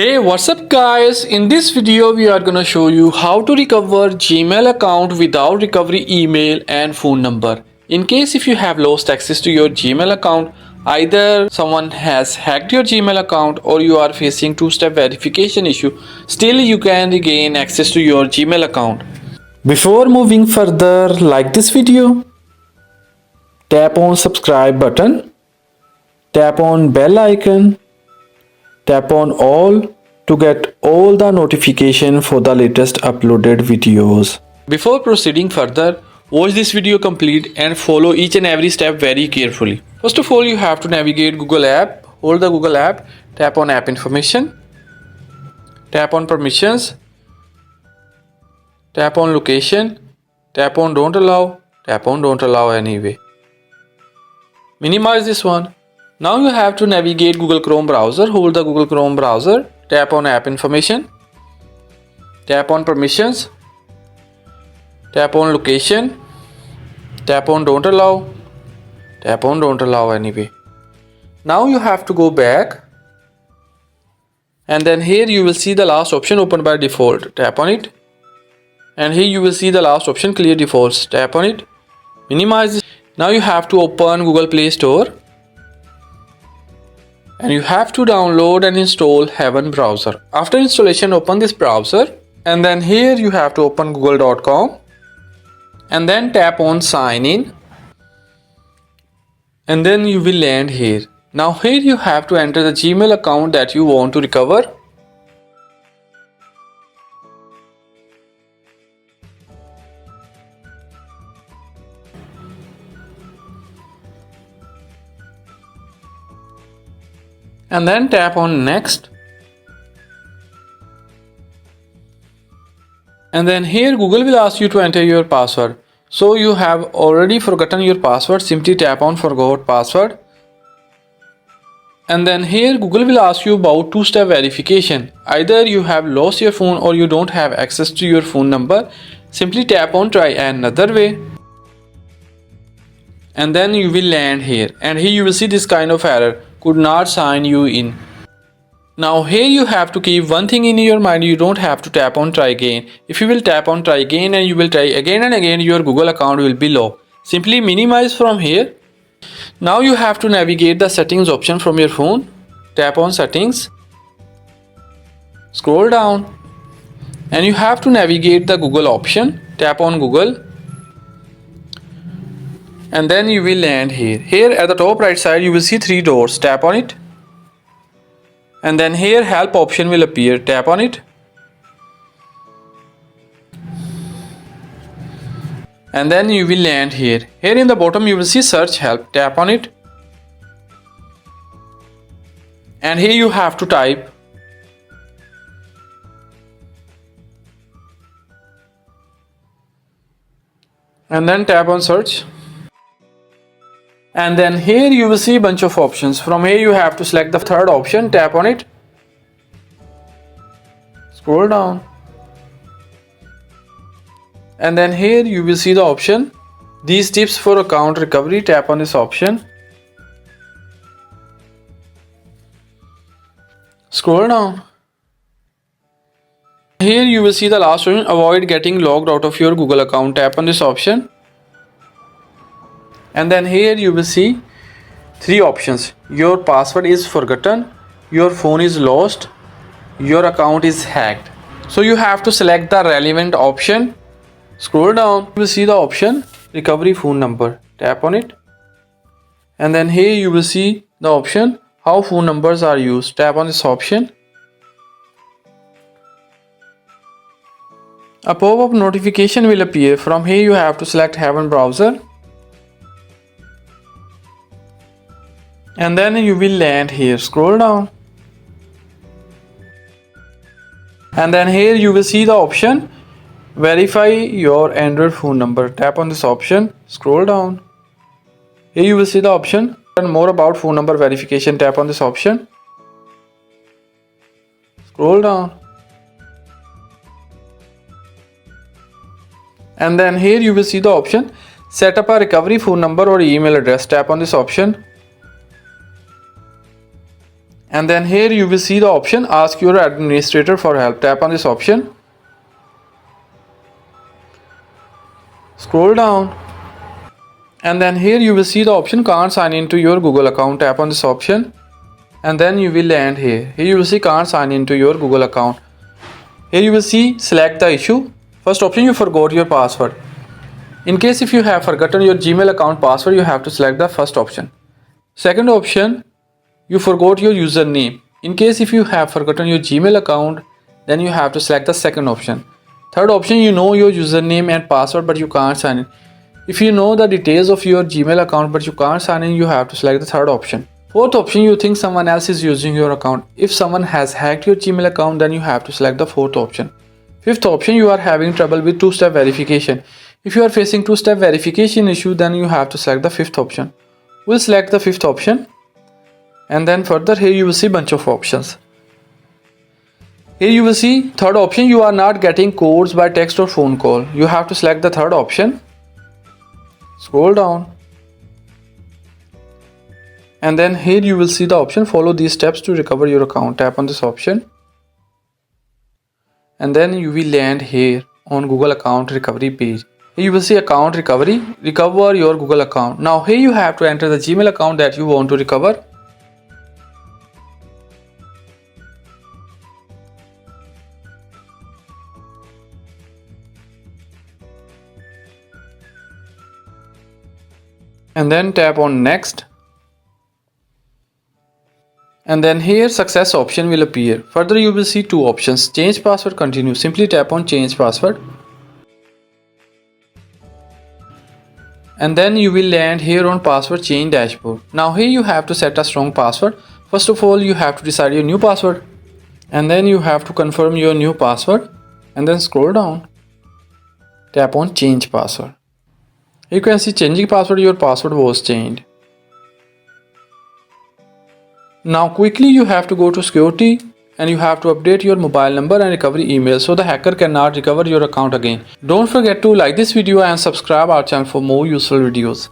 Hey, what's up guys? In this video we are gonna show you how to recover Gmail account without recovery email and phone number. In case if you have lost access to your Gmail account, either someone has hacked your Gmail account or you are facing two-step verification issue, still you can regain access to your Gmail account. Before moving further, like this video, tap on subscribe button, tap on bell icon, tap on all to get all the notification for the latest uploaded videos. Before proceeding further, watch this video complete and follow each and every step very carefully. First of all, you have to navigate Google app, hold the Google app, tap on app information, tap on permissions, tap on location, tap on don't allow anyway. Minimize this one. Now you have to navigate Google Chrome browser, hold the Google Chrome browser, tap on app information, tap on permissions, tap on location, tap on don't allow anyway. Now you have to go back and then here you will see the last option open by default, tap on it, and here you will see the last option clear defaults, tap on it, minimize it. Now you have to open Google Play Store and you have to download and install Heaven browser. After installation, open this browser and then here you have to open google.com and then tap on sign in and then you will land here. Now here you have to enter the Gmail account that you want to recover. And then tap on next. And then here Google will ask you to enter your password. So you have already forgotten your password, simply tap on forgot password. And then here Google will ask you about two-step verification. Either you have lost your phone or you don't have access to your phone number. Simply tap on try another way. And then you will land here. And here you will see this kind of error, could not sign you in. Now here you have to keep one thing in your mind, you don't have to tap on try again. If you will tap on try again and you will try again and again, your Google account will be locked. Simply minimize from here. Now you have to navigate the settings option from your phone. Tap on settings. Scroll down. And you have to navigate the Google option. Tap on Google. And then you will land here. Here at the top right side you will see three dots, tap on it. And then here help option will appear, tap on it. And then you will land here. Here in the bottom you will see search help, tap on it. And here you have to type. And then tap on search. And then here you will see a bunch of options. From here you have to select the third option, tap on it. Scroll down. And then here you will see the option, these tips for account recovery, tap on this option. Scroll down. Here you will see the last option, avoid getting logged out of your Google account, tap on this option. And then here you will see three options, your password is forgotten, your phone is lost, your account is hacked. So you have to select the relevant option. Scroll down, you will see the option recovery phone number, tap on it. And then here you will see the option how phone numbers are used, tap on this option. A pop-up notification will appear. From here you have to select Heaven browser. And then you will land here, scroll down. And then here you will see the option verify your Android phone number, tap on this option, scroll down. Here you will see the option learn more about phone number verification, tap on this option. Scroll down. And then here you will see the option set up a recovery phone number or email address, tap on this option. And then here you will see the option ask your administrator for help. Tap on this option. Scroll down. And then here you will see the option can't sign into your Google account. Tap on this option. And then you will land here. Here you will see can't sign into your Google account. Here you will see select the issue. First option, you forgot your password. In case if you have forgotten your Gmail account password, you have to select the first option. Second option, you forgot your username. In case if you have forgotten your Gmail account, then you have to select the second option. Third option, you know your username and password but you can't sign in. If you know the details of your Gmail account but you can't sign in, you have to select the third option. Fourth option, you think someone else is using your account. If someone has hacked your Gmail account, then you have to select the fourth option. Fifth option, you are having trouble with two-step verification. If you are facing two-step verification issue, then you have to select the fifth option. We'll select the fifth option. And then further here you will see bunch of options. Here you will see third option, you are not getting codes by text or phone call. You have to select the third option. Scroll down. And then here you will see the option follow these steps to recover your account. Tap on this option. And then you will land here on Google account recovery page. Here you will see account recovery, recover your Google account. Now here you have to enter the Gmail account that you want to recover. And then tap on next. And then here success option will appear. Further you will see two options, change password, continue. Simply tap on change password. And then you will land here on password change dashboard. Now here you have to set a strong password. First of all you have to decide your new password. And then you have to confirm your new password. And then scroll down. Tap on change password. You can see changing password, your password was changed. Now quickly you have to go to security and you have to update your mobile number and recovery email so the hacker cannot recover your account again. Don't forget to like this video and subscribe our channel for more useful videos.